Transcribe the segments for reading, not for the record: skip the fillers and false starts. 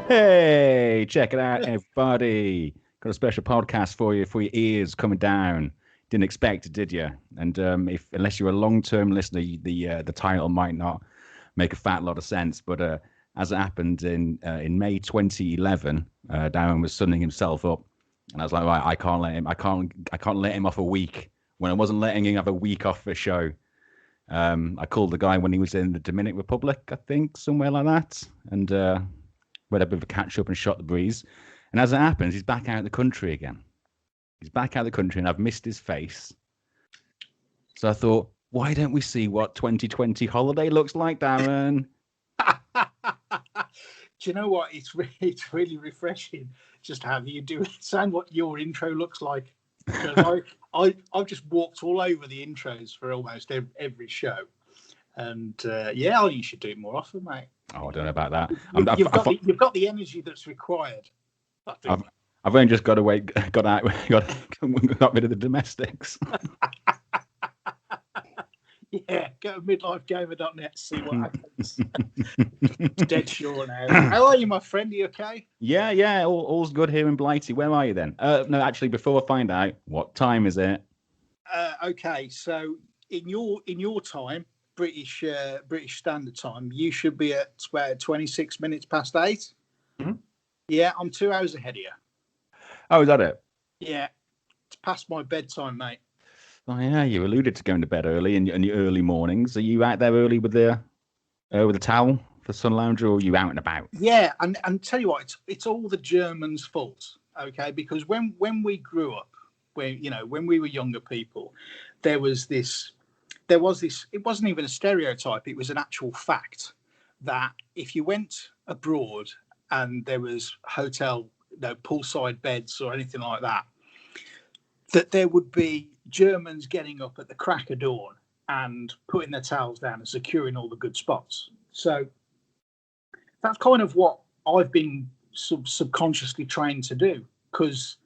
Hey, check it out, everybody. Got a special podcast for your ears coming down. Didn't expect it, did you? And if unless you're a long-term listener, the title might not make a fat lot of sense. But as it happened in May 2011, Darren was sunning himself up, and I was like, right, I can't let him off a week. When I wasn't letting him have a week off the show, I called the guy when he was in the Dominican Republic, I think, somewhere like that, and we had a bit of a catch up and shot the breeze. And as it happens, he's back out of the country again. He's back out of the country, and I've missed his face. So I thought, why don't we see what 2020 holiday looks like, Darren? Do you know what? It's really refreshing just to have you do sound what your intro looks like. Because I've just walked all over the intros for almost every show, and yeah, you should do it more often, mate. Oh, I don't know about that. You've got the energy that's required. I think. I've only just got rid of the domestics. Yeah, go to midlifegamer.net, see what happens. Dead sure now. How are you, my friend? Are you okay? Yeah, all's good here in Blighty. Where are you then? No, actually, before I find out, what time is it? Okay, so in your time, British Standard Time, you should be at about 26 minutes past 8. Mm-hmm. Yeah, I'm 2 hours ahead of you. Oh, is that it? Yeah, it's past my bedtime, mate. Oh yeah, you alluded to going to bed early in your early mornings. Are you out there early with the towel for sun lounger, or are you out and about? Yeah, and tell you what, it's all the Germans' fault, okay? Because when we grew up, when we were younger people, there was this. It wasn't even a stereotype. It was an actual fact that if you went abroad and there was poolside beds or anything like that, that there would be Germans getting up at the crack of dawn and putting their towels down and securing all the good spots. So that's kind of what I've been subconsciously trained to do, because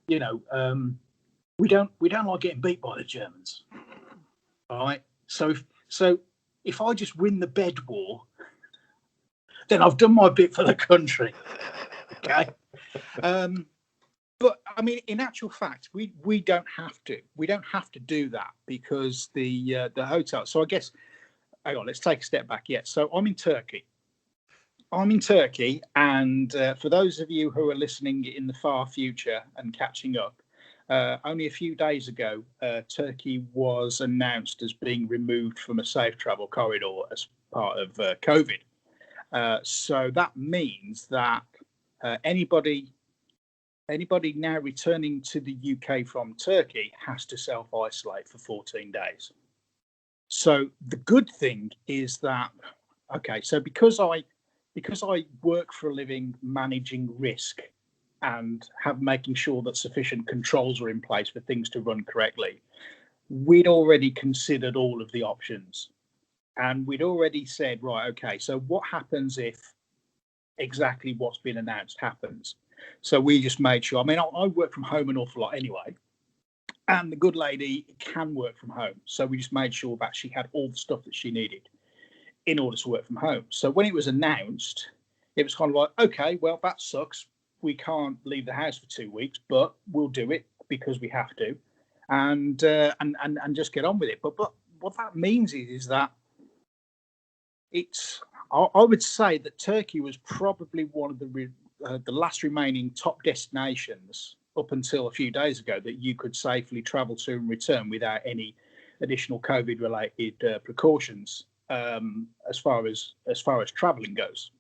we don't like getting beat by the Germans. All right. So if I just win the bed war, then I've done my bit for the country. Okay. But I mean, in actual fact, we don't have to. We don't have to do that because the hotel. So I guess, hang on, let's take a step back. Yeah. So I'm in Turkey. And for those of you who are listening in the far future and catching up, only a few days ago, Turkey was announced as being removed from a safe travel corridor as part of COVID. So that means that anybody now returning to the UK from Turkey has to self-isolate for 14 days. So the good thing is that, okay, so because I work for a living managing risk and making sure that sufficient controls are in place for things to run correctly, we'd already considered all of the options. And we'd already said, right, okay, so what happens if exactly what's been announced happens? So we just made sure. I mean, I work from home an awful lot anyway, and the good lady can work from home. So we just made sure that she had all the stuff that she needed in order to work from home. So when it was announced, it was kind of like, okay, well, that sucks. We can't leave the house for 2 weeks, but we'll do it because we have to, and just get on with it. But what that means is that I would say that Turkey was probably one of the last remaining top destinations up until a few days ago that you could safely travel to and return without any additional COVID-related precautions as far as traveling goes.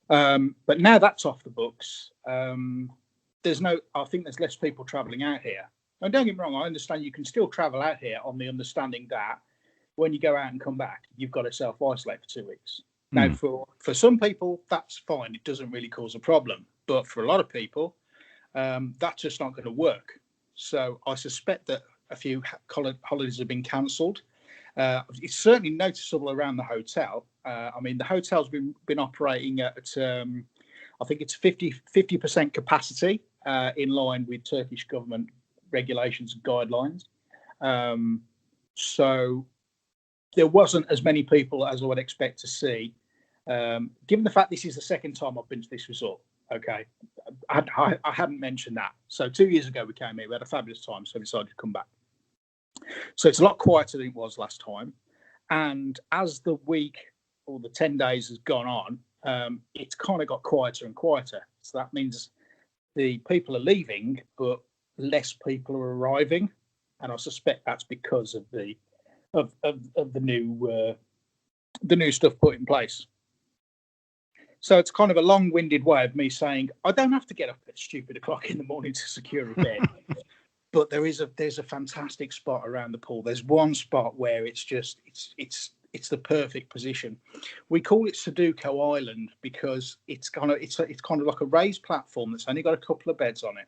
But now that's off the books. I think there's less people traveling out here. And don't get me wrong, I understand you can still travel out here on the understanding that when you go out and come back, you've got to self-isolate for 2 weeks. Now, for some people, that's fine. It doesn't really cause a problem. But for a lot of people, that's just not going to work. So I suspect that a few holidays have been cancelled. It's certainly noticeable around the hotel. I mean, the hotel's been operating at, I think it's 50% capacity in line with Turkish government regulations and guidelines. So there wasn't as many people as I would expect to see Given the fact this is the second time I've been to this resort, okay, I hadn't mentioned that. So 2 years ago we came here, we had a fabulous time, so we decided to come back. So it's a lot quieter than it was last time. And as the week or the 10 days has gone on, it's kind of got quieter and quieter. So that means the people are leaving, but less people are arriving. And I suspect that's because of the new stuff put in place. So it's kind of a long-winded way of me saying I don't have to get up at stupid o'clock in the morning to secure a bed. But there's a fantastic spot around the pool. There's one spot where it's the perfect position. We call it Sudoku Island because it's kind of like a raised platform that's only got a couple of beds on it.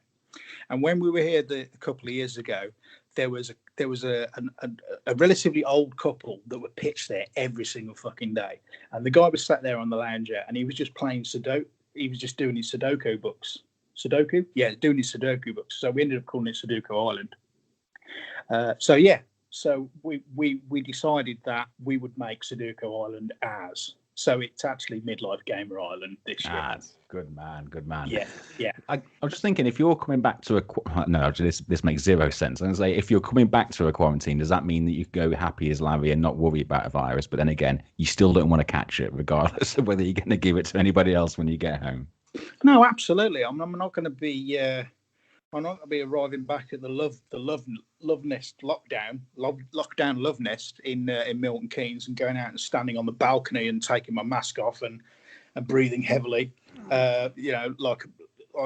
And when we were here a couple of years ago, there was a relatively old couple that were pitched there every single fucking day. And the guy was sat there on the lounger and he was just playing Sudoku. He was just doing his Sudoku books. Sudoku? Yeah, doing his Sudoku books. So we ended up calling it Sudoku Island. So we decided that we would make Sudoku Island as. So it's actually MidLife Gamer Island this year. Good man. Yeah. I was just thinking, if you're coming back to this makes zero sense. I'm going to say, if you're coming back to a quarantine, does that mean that you go happy as Larry and not worry about a virus? But then again, you still don't want to catch it, regardless of whether you're going to give it to anybody else when you get home. No, absolutely. I'm not going to be. I'm not going to be arriving back at the love nest lockdown love nest in Milton Keynes and going out and standing on the balcony and taking my mask off and breathing heavily, like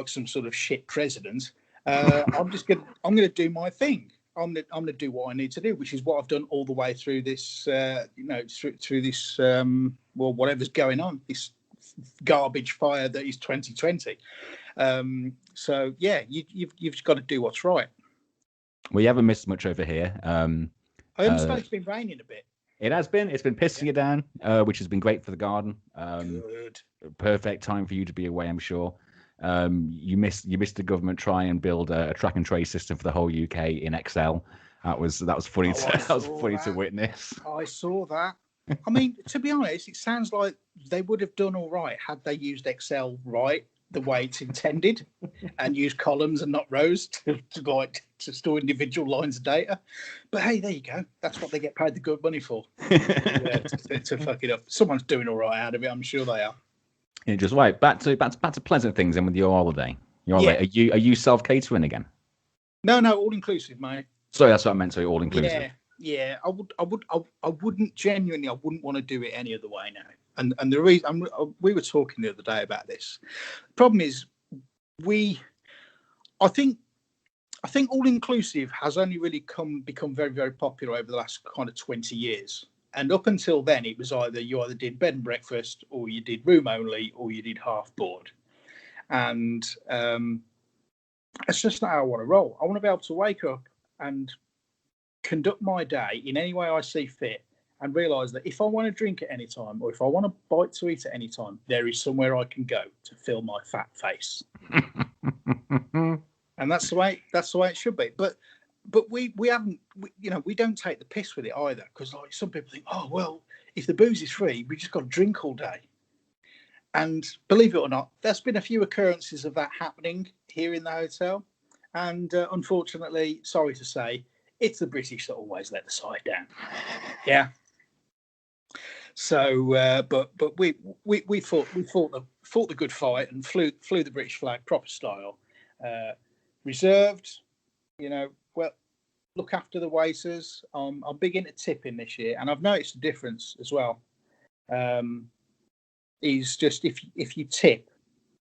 some sort of shit president. I'm going to do my thing. I'm going to do what I need to do, which is what I've done all the way through this, through this, whatever's going on, this garbage fire that is 2020. So yeah, you've got to do what's right. We haven't missed much over here. I understand it's been raining a bit. It has been. It's been pissing you down, which has been great for the garden. Good. Perfect time for you to be away, I'm sure. You missed the government try and build a track and trace system for the whole UK in Excel. That was funny. To witness. I saw that. I mean, to be honest, it sounds like they would have done all right had they used Excel right, the way it's intended, and used columns and not rows to store individual lines of data. But hey, there you go. That's what they get paid the good money for. To fuck it up. Someone's doing all right out of it. I'm sure they are. Yeah, just right. Back to pleasant things. And with your holiday, are you self catering again? No, all inclusive, mate. Sorry, that's what I meant. So all inclusive. Yeah. I wouldn't genuinely. I wouldn't want to do it any other way now. And the reason we were talking the other day about this. The problem is, I think all inclusive has only really become very, very popular over the last kind of 20 years. And up until then, it was you either did bed and breakfast, or you did room only, or you did half board. And it's just not how I want to roll. I want to be able to wake up and conduct my day in any way I see fit, and realise that if I want to drink at any time, or if I want a bite to eat at any time, there is somewhere I can go to fill my fat face. And that's the way it should be. But we don't take the piss with it either, because like some people think, oh well, if the booze is free, we just got to drink all day. And believe it or not, there's been a few occurrences of that happening here in the hotel, and unfortunately, sorry to say, it's the British that always let the side down. Yeah. So, but we fought the good fight and flew the British flag proper style, reserved. Well, look after the waiters. I'm big into tipping this year, and I've noticed a difference as well. Is just if you tip,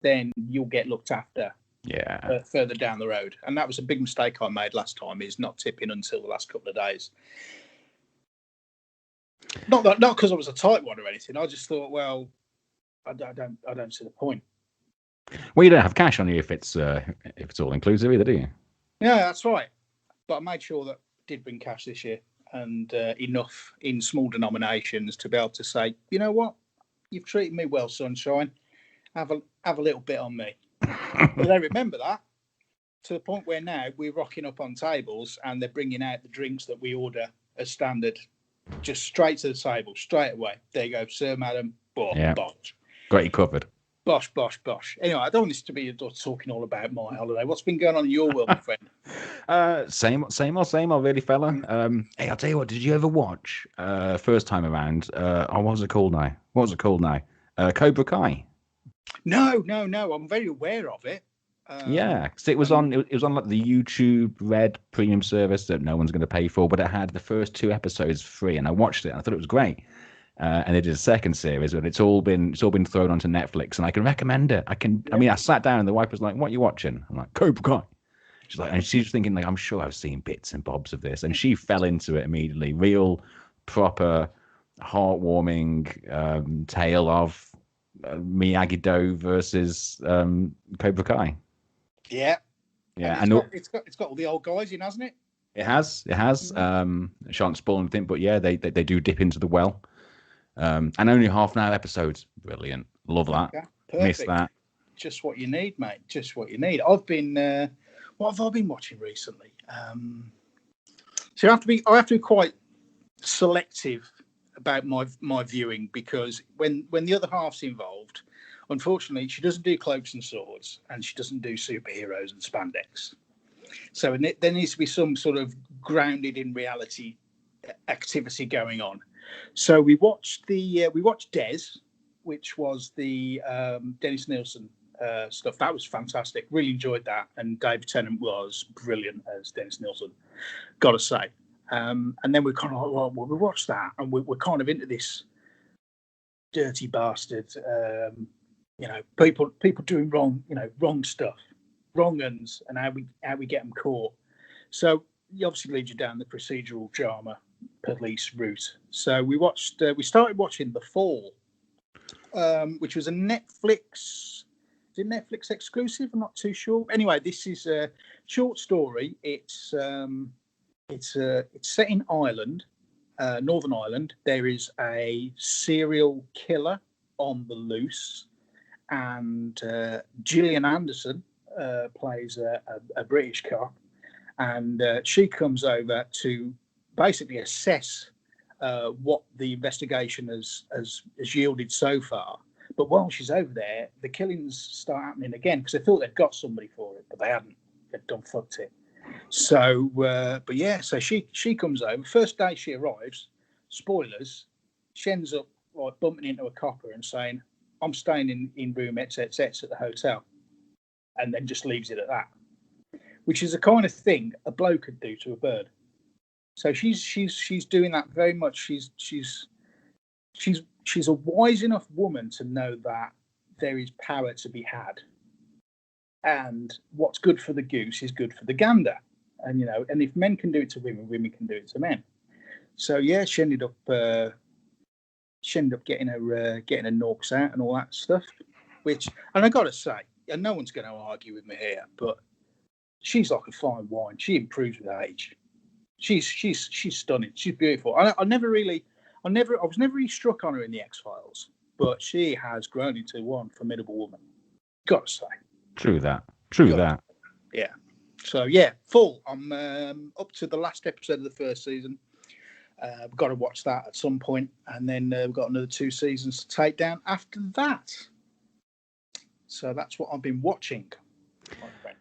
then you'll get looked after. Yeah. Further down the road, and that was a big mistake I made last time, is not tipping until the last couple of days. Not because I was a tight one or anything. I just thought, well, I don't see the point. Well, you don't have cash on you if it's all inclusive either, do you? Yeah, that's right. But I made sure that I did bring cash this year, and enough in small denominations to be able to say, you know what, you've treated me well, sunshine. Have a little bit on me. But they remember that, to the point where now we're rocking up on tables and they're bringing out the drinks that we order as standard, just straight to the table, straight away. There you go, sir, madam. But Yeah. bosh. Got you covered. Bosh, bosh, bosh. Anyway, I don't want this to be talking all about my holiday. What's been going on in your world, my friend? Same old, really, fella. Hey, I'll tell you what. Did you ever watch first time around? What was it called now? Cobra Kai. No. I'm very aware of it. Yeah, 'cause it was on. It was on like the YouTube Red premium service that no one's going to pay for, but it had the first 2 episodes free, and I watched it. And I thought it was great. And they did a second series, but it's all been thrown onto Netflix, and I can recommend it. I mean, I sat down, and the wife was like, "What are you watching?" I'm like, "Cobra Kai." She's like, and she's thinking like, "I'm sure I've seen bits and bobs of this," and she fell into it immediately. Real, proper, heartwarming tale of Miyagi-Do versus Cobra Kai. Yeah. Yeah, and it's got all the old guys in, hasn't it? It has. Shan't spoil anything, but yeah, they do dip into the well. And only half an hour episodes. Brilliant. Love that. Yeah, Miss that. Just what you need, mate. Just what you need. I've been what have I been watching recently? So I have to be quite selective about my viewing, because when the other half's involved, unfortunately, she doesn't do cloaks and swords, and she doesn't do superheroes and spandex. So there needs to be some sort of grounded in reality activity going on. So we watched Des, which was the Dennis Nielsen stuff. That was fantastic. Really enjoyed that, and David Tennant was brilliant as Dennis Nielsen. Got to say. And then we're kind of like, well, we watched that, and we're kind of into this dirty bastard, people doing wrong stuff, wrong uns, and how we get them caught. So it obviously leads you down the procedural drama police route. So we started watching The Fall, which was a Netflix. Is it Netflix exclusive? I'm not too sure. Anyway, this is a short story. It's set in Ireland, Northern Ireland. There is a serial killer on the loose, and Gillian Anderson plays a British cop, and she comes over to basically assess what the investigation has yielded so far. But while she's over there, the killings start happening again, because they thought they'd got somebody for it, but they hadn't. They'd done fucked it. So, but yeah, so she comes over. First day she arrives, spoilers, she ends up like bumping into a copper and saying, "I'm staying in room XXX at the hotel," and then just leaves it at that, which is the kind of thing a bloke could do to a bird. So she's doing that very much. She's a wise enough woman to know that there is power to be had, and what's good for the goose is good for the gander. And and if men can do it to women, women can do it to men. So yeah, she ended up getting her knocks out and all that stuff. Which, and I got to say, and no one's going to argue with me here, but she's like a fine wine. She improves with age. She's stunning. She's beautiful. I was never really struck on her in the X-Files, but she has grown into one formidable woman. Got to say. True that. Yeah. So yeah, full. I'm up to the last episode of the first season. We've got to watch that at some point, and then we've got another 2 seasons to take down after that. So that's what I've been watching, my friend.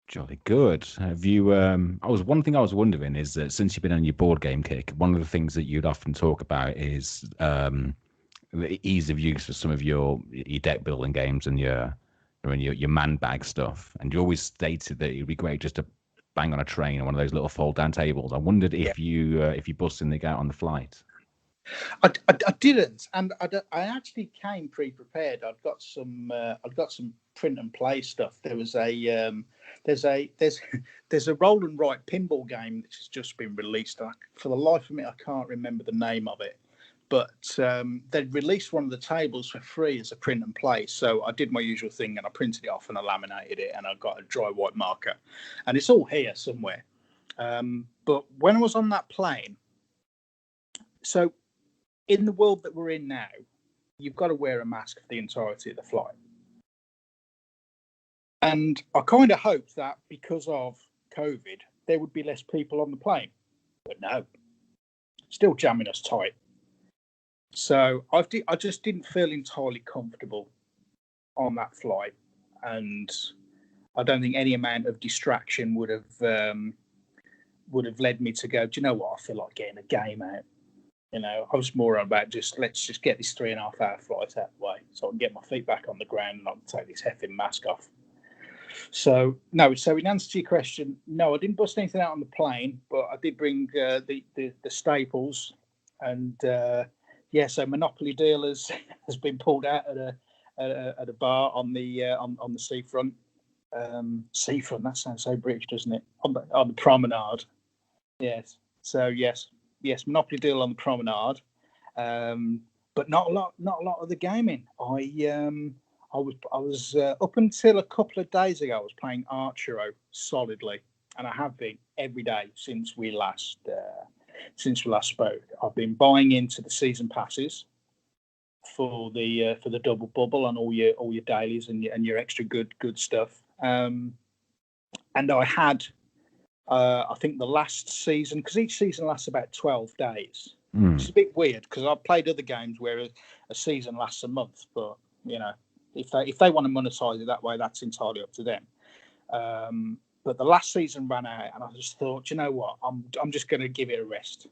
Jolly good. Have you? One thing I was wondering is that since you've been on your board game kick, one of the things that you'd often talk about is the ease of use for some of your deck building games and your man bag stuff. And you always stated that it'd be great just to bang on a train or one of those little fold down tables. I wondered if you busted the out on the flight. I didn't, and I actually came pre-prepared. I've got some print and play stuff. There was there's a roll and write pinball game which has just been released. For the life of me, I can't remember the name of it. But they'd released one of the tables for free as a print and play. So I did my usual thing, and I printed it off and I laminated it, and I got a dry white marker, and it's all here somewhere. But when I was on that plane, so in the world that we're in now, you've got to wear a mask for the entirety of the flight. And I kind of hoped that because of COVID, there would be less people on the plane. But no, still jamming us tight. So I just didn't feel entirely comfortable on that flight, and I don't think any amount of distraction would have led me to go, do you know what? I feel like getting a game out. I was more about let's just get this 3.5 hour flight out of the way so I can get my feet back on the ground and I can take this effing mask off. So, no, so in answer to your question, no, I didn't bust anything out on the plane, but I did bring the staples. And so Monopoly Deal has been pulled out at a bar on the seafront. Seafront, that sounds so British, doesn't it? On the promenade. Yes. So yes, Monopoly Deal on the promenade, but not a lot of the gaming. I was up until a couple of days ago. I was playing Archero solidly, and I have been every day since we last spoke. I've been buying into the season passes for the double bubble on all your dailies and your extra good stuff. And I had. I think the last season, because each season lasts about 12 days, which is a bit weird because I've played other games where a season lasts a month. But, if they want to monetize it that way, that's entirely up to them. But the last season ran out and I just thought, you know what, I'm just going to give it a rest.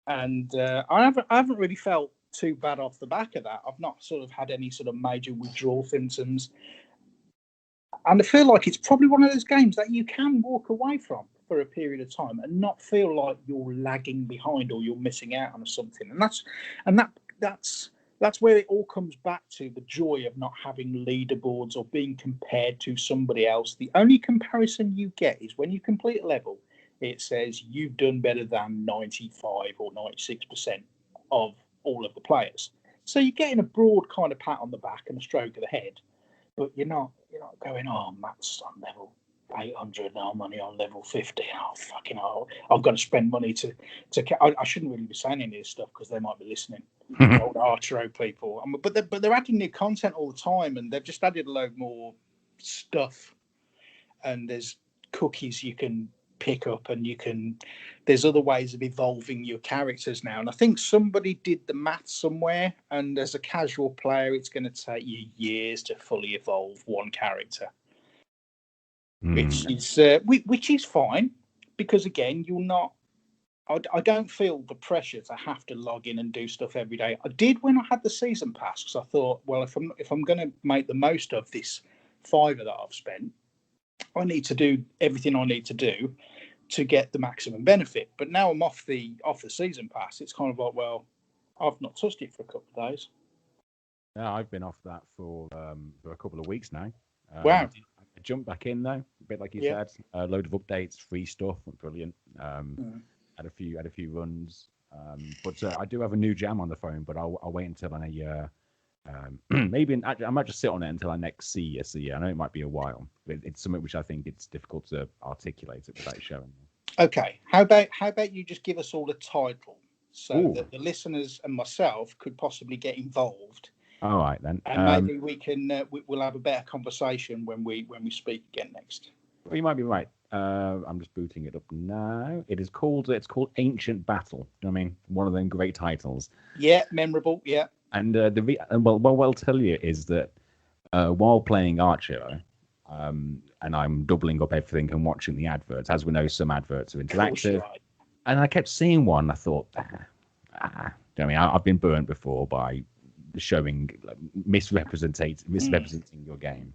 And I haven't really felt too bad off the back of that. I've not sort of had any sort of major withdrawal symptoms. And I feel like it's probably one of those games that you can walk away from for a period of time and not feel like you're lagging behind or you're missing out on something. And that's where it all comes back to the joy of not having leaderboards or being compared to somebody else. The only comparison you get is when you complete a level, it says you've done better than 95 or 96% of all of the players. So you're getting a broad kind of pat on the back and a stroke of the head. But you're not going, oh, Matt's on level 800 now, I'm only on level 50. Oh, fucking hell. I've got to spend money to I shouldn't really be saying any of this stuff because they might be listening. The old Archero people. But they're adding new content all the time, and they've just added a load more stuff. And there's cookies you can pick up, and there's other ways of evolving your characters now. And I think somebody did the math somewhere, and as a casual player it's going to take you years to fully evolve one character, which is fine, because again, I don't feel the pressure to have to log in and do stuff every day. I did when I had the season pass, because I thought, well, if I'm going to make the most of this $5 that I've spent, I need to do everything I need to do to get the maximum benefit. But now I'm off the season pass. It's kind of like, well, I've not touched it for a couple of days. Yeah, I've been off that for a couple of weeks now. Wow. I jumped back in though, a bit like you said. A load of updates, free stuff, brilliant. Had a few runs. But I do have a new jam on the phone, but I'll wait until I might just sit on it until I next see you. So I know it might be a while, but it's something which I think it's difficult to articulate it without showing. Okay, how about you just give us all a title so that the listeners and myself could possibly get involved. All right then, and maybe we can we'll have a better conversation when we speak again next. Well, you might be right. I'm just booting it up now. It's called Ancient Battle. You know what I mean? One of them great titles. Yeah, memorable. Yeah. And what I'll tell you is that while playing Archer, and I'm doubling up everything and watching the adverts. As we know, some adverts are interactive. Right. And I kept seeing one. I thought, you know what I mean? I've been burnt before by showing misrepresenting your game.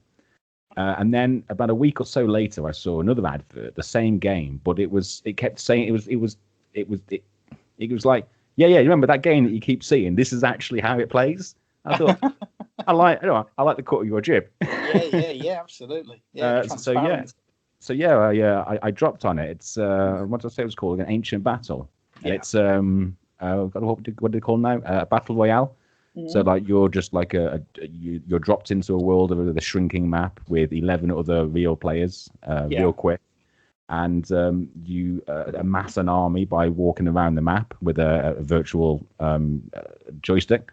And then about a week or so later, I saw another advert, the same game, but it kept saying it was like, yeah, you remember that game that you keep seeing? This is actually how it plays. I thought, I like the cut of your jib. yeah, absolutely. Yeah, I dropped on it. It's what did I say it was called? An Ancient Battle. Yeah. It's what do they call now? A battle royale. Mm-hmm. So like you're just like you're dropped into a world of the shrinking map with 11 other real players, real quick, and you amass an army by walking around the map with a virtual joystick.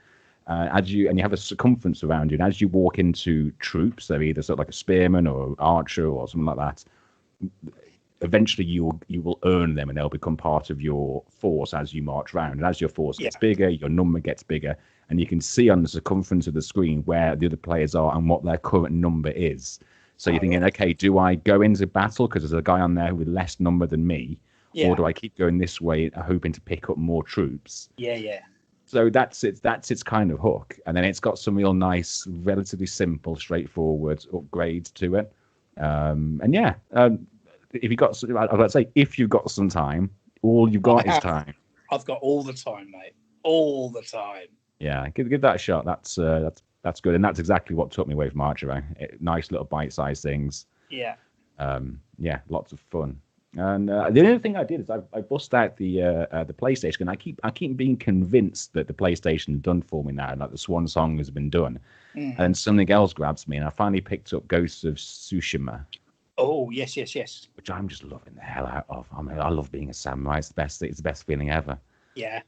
You have a circumference around you, and as you walk into troops, they're either sort of like a spearman or archer or something like that. eventually you will earn them, and they'll become part of your force as you march around. And as your force gets bigger, your number gets bigger, and you can see on the circumference of the screen where the other players are and what their current number is. So you're thinking, okay, do I go into battle because there's a guy on there with less number than me, or do I keep going this way, hoping to pick up more troops? Yeah. So that's its kind of hook, and then it's got some real nice, relatively simple, straightforward upgrades to it. If you got, I've got to say, if you've got some time, all you've got is time. I've got all the time, mate. All the time. Yeah, give that a shot. That's good, and that's exactly what took me away from Archery. Nice little bite-sized things. Yeah. Lots of fun. And the other thing I did is I bust out the PlayStation, and I keep being convinced that the PlayStation done for me now, like the Swan Song has been done, and then something else grabs me, and I finally picked up Ghosts of Tsushima. Oh yes. Which I'm just loving the hell out of. I mean, I love being a samurai. It's the best feeling ever. Yeah.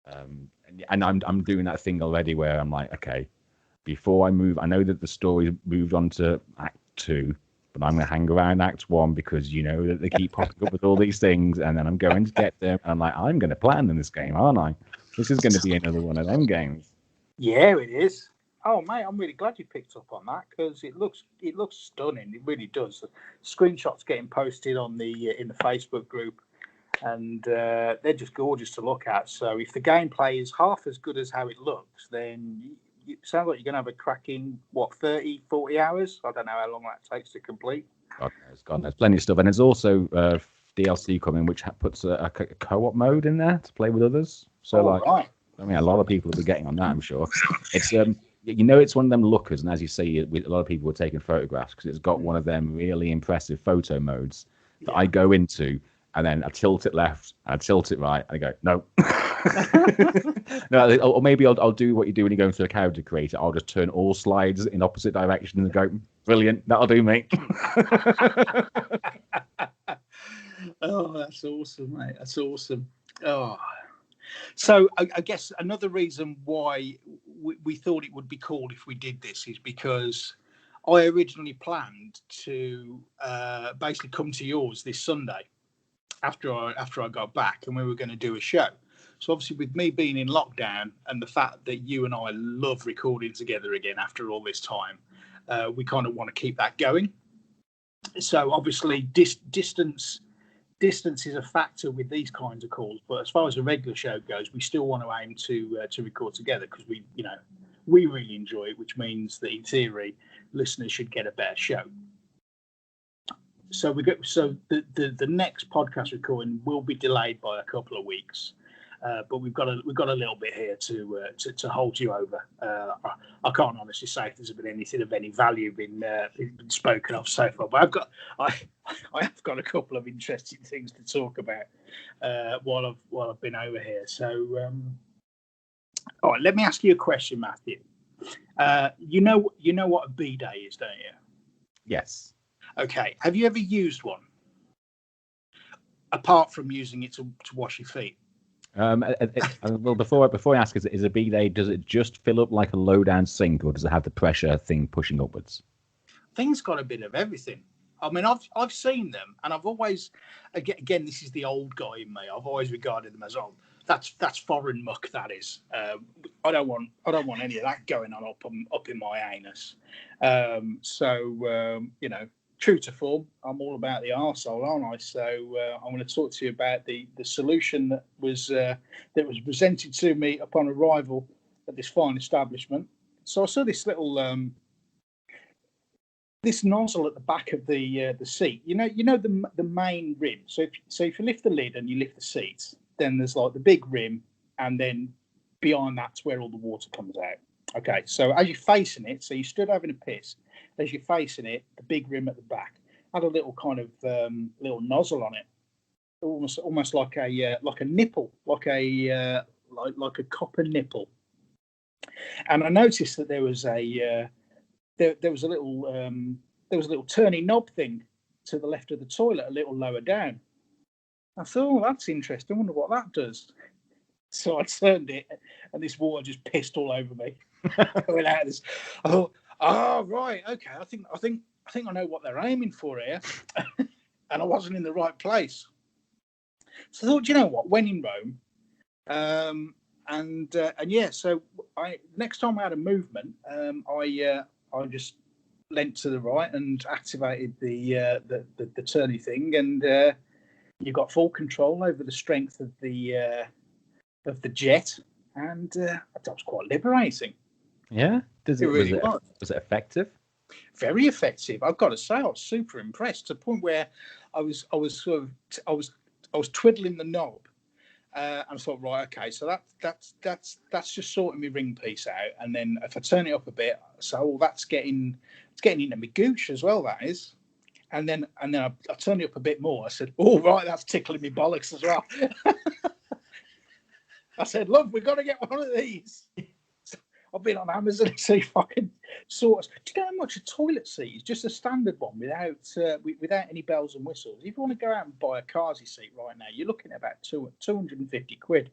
And I'm doing that thing already where I'm like, okay, before I move, I know that the story moved on to Act 2. But I'm going to hang around Act 1 because you know that they keep popping up with all these things, and then I'm going to get them. And I'm like, I'm going to plan in this game, aren't I? This is going to be another one of them games. Yeah, it is. Oh, mate, I'm really glad you picked up on that because it looks stunning. It really does. The screenshots getting posted on the in the Facebook group, and they're just gorgeous to look at. So if the gameplay is half as good as how it looks, then it sounds like you're going to have a cracking, 30, 40 hours? I don't know how long that takes to complete. God knows. Plenty of stuff. And there's also DLC coming, which puts a co-op mode in there to play with others. So, right. I mean, a lot of people will be getting on that, I'm sure. It's it's one of them lookers. And as you say, a lot of people were taking photographs because it's got one of them really impressive photo modes that I go into, and then I tilt it left, and I tilt it right, and I go, no. No, or maybe I'll do what you do when you go into a character creator. I'll just turn all slides in opposite directions and go, brilliant, that'll do, mate. Oh, that's awesome, mate. That's awesome. Oh, so I guess another reason why we thought it would be cool if we did this is because I originally planned to basically come to yours this Sunday after I got back, and we were going to do a show. So obviously with me being in lockdown and the fact that you and I love recording together again after all this time, we kind of want to keep that going. So obviously distance is a factor with these kinds of calls, but as far as a regular show goes, we still want to aim to record together because we really enjoy it, which means that in theory listeners should get a better show. So the next podcast recording will be delayed by a couple of weeks. But we've got a little bit here to hold you over. I can't honestly say if there's been anything of any value been spoken of so far, but I have got a couple of interesting things to talk about while I've been over here. So, all right, let me ask you a question, Matthew. You know what a bidet is, don't you? Yes. Okay. Have you ever used one apart from using it to wash your feet? Well, before I ask, is a bidet, does it just fill up like a low down sink, or does it have the pressure thing pushing upwards? Things got a bit of everything. I mean, I've seen them, and I've always, again, this is the old guy in me. I've always regarded them as old. That's foreign muck. That is. I don't want any of that going on up in my anus. True to form, I'm all about the arsehole, aren't I? So I'm going to talk to you about the solution that was presented to me upon arrival at this fine establishment. So I saw this little this nozzle at the back of the seat. You know the main rim. So if you lift the lid and you lift the seat, then there's like the big rim, and then behind that's where all the water comes out. Okay, so as you're facing it, so you stood having a piss. As you're facing it, the big rim at the back had a little kind of little nozzle on it, almost like a nipple, like a copper nipple. And I noticed that there was a little turning knob thing to the left of the toilet, a little lower down. I thought, oh, that's interesting. I wonder what that does. So I turned it, and this water just pissed all over me. Going out of this, I thought, oh right, okay. I think I know what they're aiming for here. and I wasn't in the right place. So I thought, you know what? When in Rome, and yeah. So next time I had a movement, I just leant to the right and activated the turny thing, and you got full control over the strength of the jet, and that was quite liberating. Yeah, was it effective? Very effective. I've got to say, I was super impressed to the point where I was twiddling the knob, and I thought, right, okay, so that's just sorting my ring piece out, and then if I turn it up a bit, so that's getting into my gooch as well. That is, and then I turned it up a bit more. I said, oh right, that's tickling me bollocks as well. I said, look, we've got to get one of these. I've been on Amazon to see if I can sort of. Do you know how much a toilet seat is? Just a standard one without any bells and whistles. If you want to go out and buy a Kazi seat right now, you're looking at about 250 quid.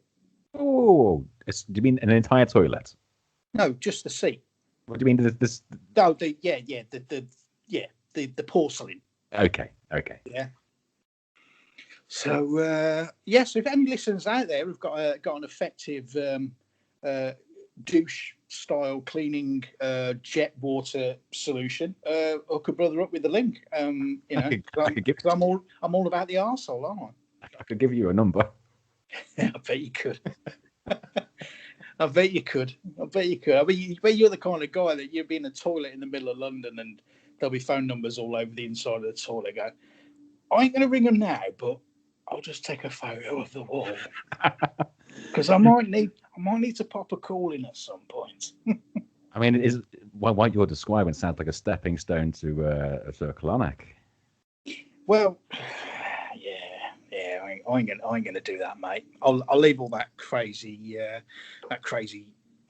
Oh, do you mean an entire toilet? No, just the seat. What do you mean? This? No, the porcelain. Okay. Yeah. So yes, if any listeners out there have got an effective douche style cleaning jet water solution, hook a brother up with the link. You know, because I'm all about the arsehole, aren't I? I could give you a number. I bet you could. I bet you could. I bet you're the kind of guy that you'd be in a toilet in the middle of London and there'll be phone numbers all over the inside of the toilet. Go, I ain't going to ring them now, but I'll just take a photo of the wall because I might need to pop a call in at some point. I mean, what you're describing sounds like a stepping stone to a colonic. Well, yeah, I ain't gonna do that, mate. I'll leave all that crazy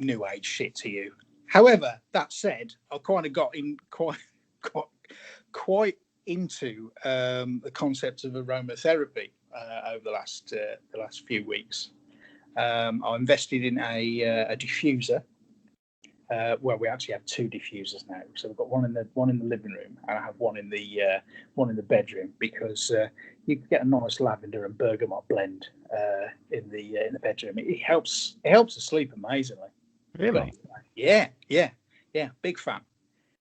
new age shit to you. However, that said, I kind of got in quite into the concept of aromatherapy over the last few weeks. I invested in a diffuser. Well, we actually have two diffusers now. So we've got one in the living room, and I have one in the bedroom because you can get a nice lavender and bergamot blend in the bedroom. It helps us sleep amazingly. Really? Yeah. Big fan.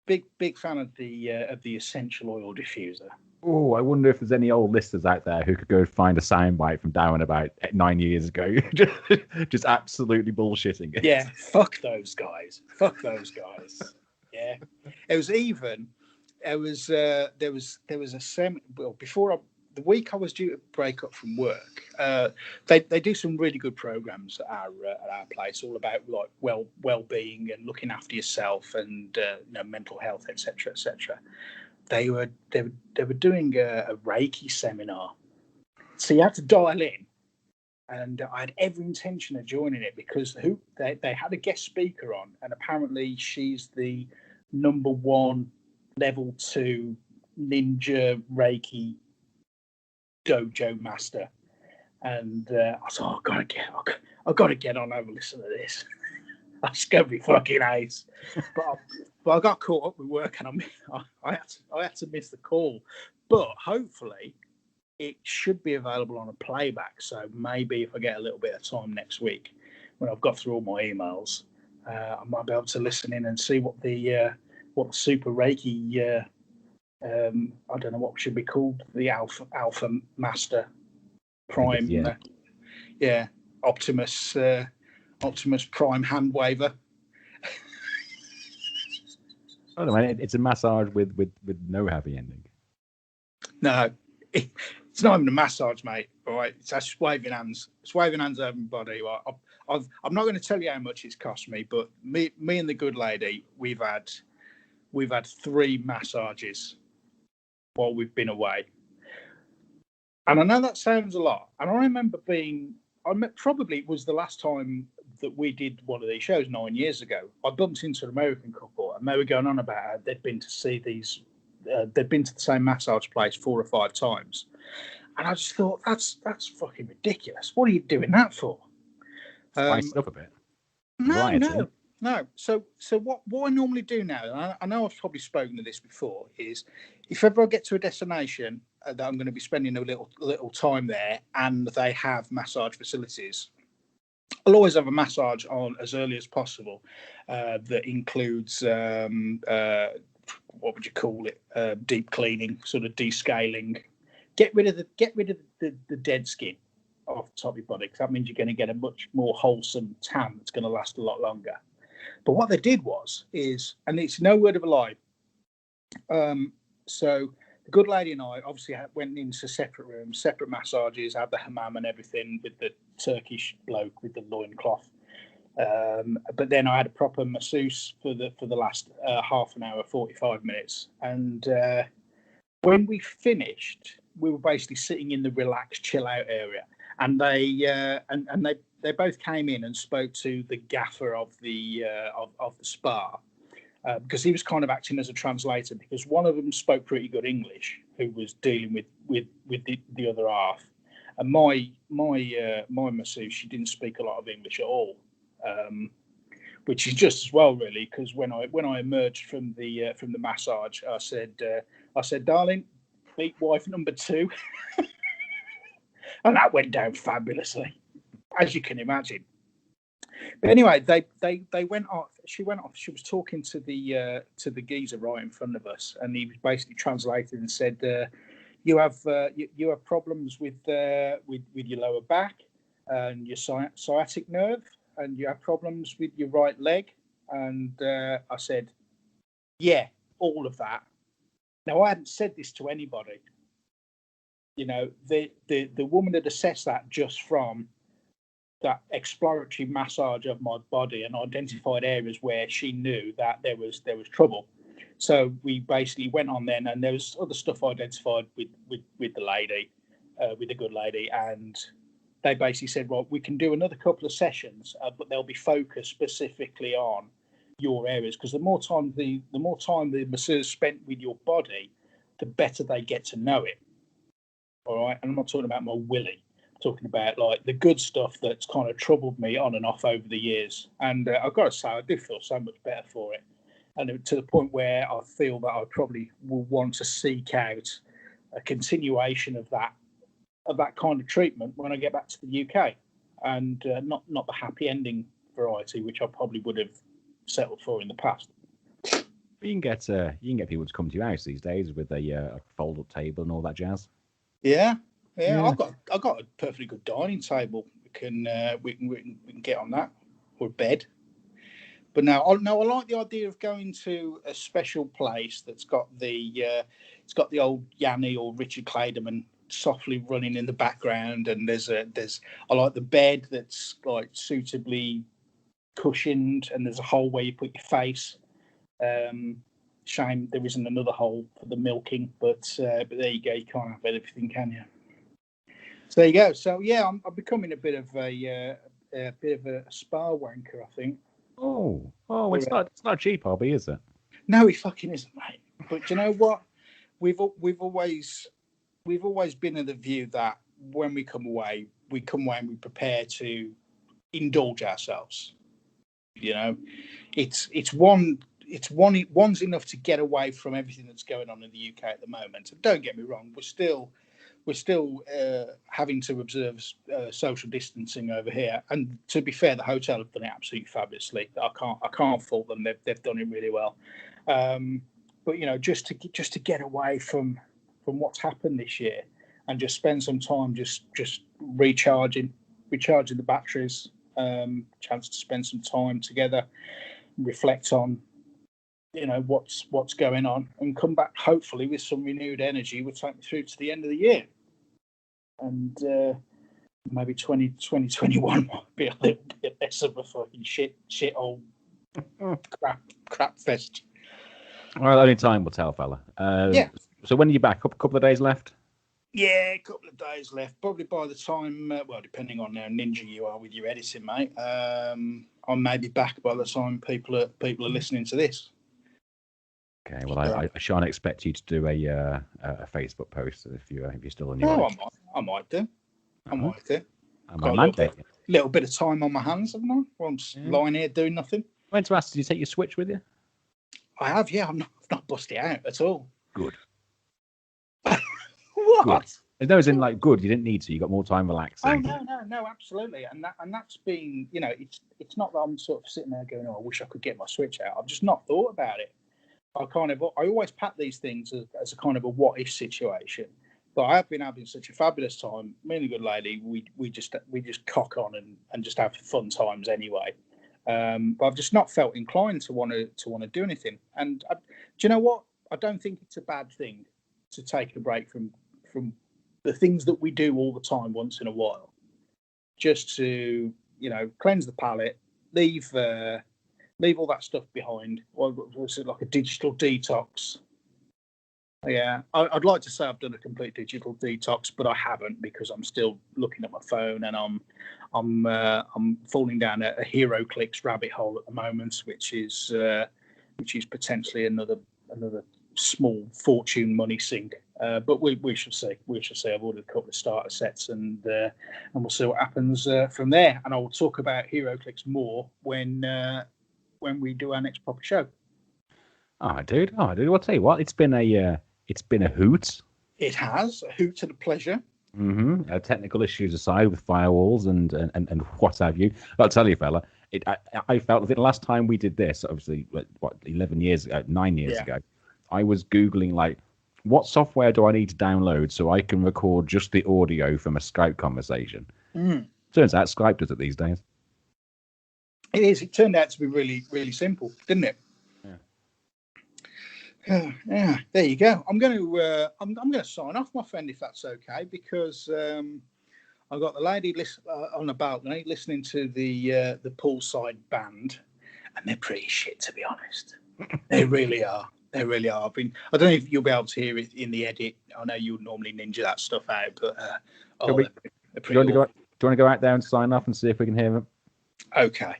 Big fan of the essential oil diffuser. Oh, I wonder if there's any old listeners out there who could go find a soundbite from Darwin about 9 years ago, just absolutely bullshitting it. Yeah, fuck those guys. Yeah, there was a before the week I was due to break up from work. They do some really good programs at our place, all about like well-being and looking after yourself and mental health, etc. They were doing a Reiki seminar, so you had to dial in, and I had every intention of joining it because they had a guest speaker on, and apparently she's the #1 level 2 ninja Reiki dojo master, and I thought I've got to get on and have a listen to this. That's gonna be fucking ace. But I got caught up with work and I had to miss the call. But hopefully it should be available on a playback. So maybe if I get a little bit of time next week when I've got through all my emails, I might be able to listen in and see what the Super Reiki I don't know what should be called, the Alpha Master Prime, Optimus Prime hand waver. Oh no, man, it's a massage with no happy ending. No, it's not even a massage, mate. All right, it's just waving hands. It's waving hands over my body. I'm not going to tell you how much it's cost me, but me and the good lady, we've had 3 massages while we've been away. And I know that sounds a lot. And I remember probably it was the last time that we did one of these shows 9 years ago. I bumped into an American couple, and they were going on about how they'd been to see these. They'd been to the same massage place 4 or 5 times, and I just thought that's fucking ridiculous. What are you doing that for? Spice it up a bit. No. So what I normally do now, and I know I've probably spoken to this before, is if ever I get to a destination that I'm going to be spending a little time there, and they have massage facilities. I'll always have a massage on as early as possible. That includes what would you call it? Deep cleaning, sort of descaling. Get rid of the dead skin off the top of your body, because that means you're going to get a much more wholesome tan that's going to last a lot longer. But what they did is, and it's no word of a lie. So the good lady and I obviously went into separate rooms, separate massages, had the hammam and everything with the Turkish bloke with the loincloth. But then I had a proper masseuse for the last half an hour, 45 minutes. And when we finished, we were basically sitting in the relaxed, chill out area. And they both came in and spoke to the gaffer of the spa. Because he was kind of acting as a translator, because one of them spoke pretty good English, who was dealing with the other half, and my masseuse, she didn't speak a lot of English at all, which is just as well really, because when I emerged from the massage, I said, darling, meet wife number 2, and that went down fabulously, as you can imagine. But anyway, they went off. She went off. She was talking to the geezer right in front of us, and he was basically translated and said, "You have problems with your lower back and your sciatic nerve, and you have problems with your right leg." And I said, "Yeah, all of that." Now, I hadn't said this to anybody. You know, the woman had assessed that just from that exploratory massage of my body and identified areas where she knew that there was trouble. So we basically went on then, and there was other stuff identified with the lady, with the good lady, and they basically said, well, we can do another couple of sessions, but they'll be focused specifically on your areas, because the more time the masseuse spent with your body, the better they get to know it. All right, and I'm not talking about my willy. Talking about like the good stuff that's kind of troubled me on and off over the years, and I've got to say I do feel so much better for it, and to the point where I feel that I probably will want to seek out a continuation of that kind of treatment when I get back to the UK, and not the happy ending variety, which I probably would have settled for in the past. You can get people to come to your house these days with a fold-up table and all that jazz. Yeah. I've got a perfectly good dining table. We can get on that, or a bed. But no, I like the idea of going to a special place that's got it's got the old Yanni or Richard Clayderman softly running in the background, and I like the bed that's like suitably cushioned, and there's a hole where you put your face. Shame there isn't another hole for the milking, but there you go. You can't have everything, can you? So there you go. So yeah, I'm becoming a bit of a spa wanker, I think. Oh, it's not a cheap hobby, is it? No, it fucking isn't, mate. But you know what? We've always been of the view that when we come away and we prepare to indulge ourselves. You know, one's enough to get away from everything that's going on in the UK at the moment. And don't get me wrong, we're still having to observe social distancing over here. And to be fair, the hotel have done it absolutely fabulously. I can't fault them. They've done it really well. But you know, just to get away from what's happened this year, and just spend some time just recharging the batteries. Chance to spend some time together, reflect on, you know, what's going on, and come back hopefully with some renewed energy. Will take me through to the end of the year, and maybe 2021 might be a little bit less of a fucking shit old crap fest. Well, only time will tell, fella. Yeah. So when are you back? A couple of days left? Yeah, a couple of days left. Probably by the time, well, depending on how ninja you are with your editing, mate. I may be back by the time people are listening to this. Okay. Well, I shan't expect you to do a Facebook post if you're still on your. No, I might do. I might do. Got a little bit of time on my hands, haven't I? Well, I'm just lying here doing nothing. I went to ask, did you take your Switch with you? I have, yeah. I've not busted it out at all. Good. What? good. No, as in like good. You didn't need to. You got more time relaxing. Oh no, absolutely. And that's been, it's not that I'm sort of sitting there going, oh, I wish I could get my Switch out. I've just not thought about it. I always pat these things as a kind of a what if situation. But I have been having such a fabulous time. Me and the good lady, we just cock on and just have fun times anyway. But I've just not felt inclined to want to do anything. And do you know what? I don't think it's a bad thing to take a break from the things that we do all the time once in a while, just to cleanse the palate, leave all that stuff behind. What was it, like a digital detox? Yeah, I'd like to say I've done a complete digital detox, but I haven't, because I'm still looking at my phone and I'm falling down a HeroClix rabbit hole at the moment, which is potentially another small fortune money sink. But we shall see. We shall see. I've ordered a couple of starter sets, and we'll see what happens from there. And I will talk about HeroClix more when we do our next proper show. Oh, dude. I'll tell you what. It's been a hoot. It has a hoot and a pleasure. Mm-hmm. Technical issues aside, with firewalls and what have you. I'll tell you, fella. I felt that the last time we did this, obviously, 9 years ago, I was Googling like, what software do I need to download so I can record just the audio from a Skype conversation? Turns out Skype does it these days. It is. It turned out to be really, really simple, didn't it? Yeah. There you go. I'm going to sign off, my friend, if that's okay, because I've got the lady on the balcony listening to the poolside band, and they're pretty shit, to be honest. They really are. They really are. I don't know if you'll be able to hear it in the edit. I know you would normally ninja that stuff out, but they're pretty. Do you want to go out there and sign off and see if we can hear them? Okay.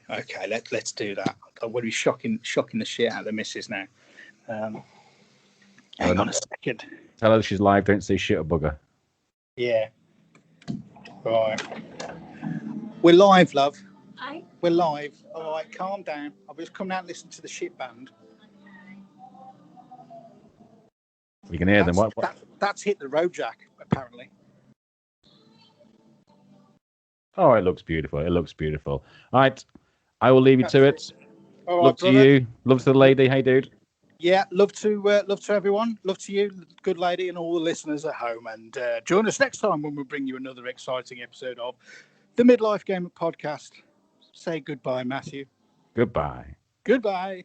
Let's do that. I'm going to be shocking the shit out of the missus now. Hang on a second. Tell her she's live. Don't say shit or bugger. Yeah. Right. We're live, love. Hi. We're live. All right, calm down. I've just come out and listened to the shit band. You can hear them. What? That's hit the road jack, apparently. Oh, it looks beautiful. All right. I will leave you to it. All right, love brother. to you. Love to the lady. Hey, dude. Yeah, love to everyone. Love to you, good lady, and all the listeners at home. And join us next time when we bring you another exciting episode of the MidLife Gamer Podcast. Say goodbye, Matthew. Goodbye. Goodbye.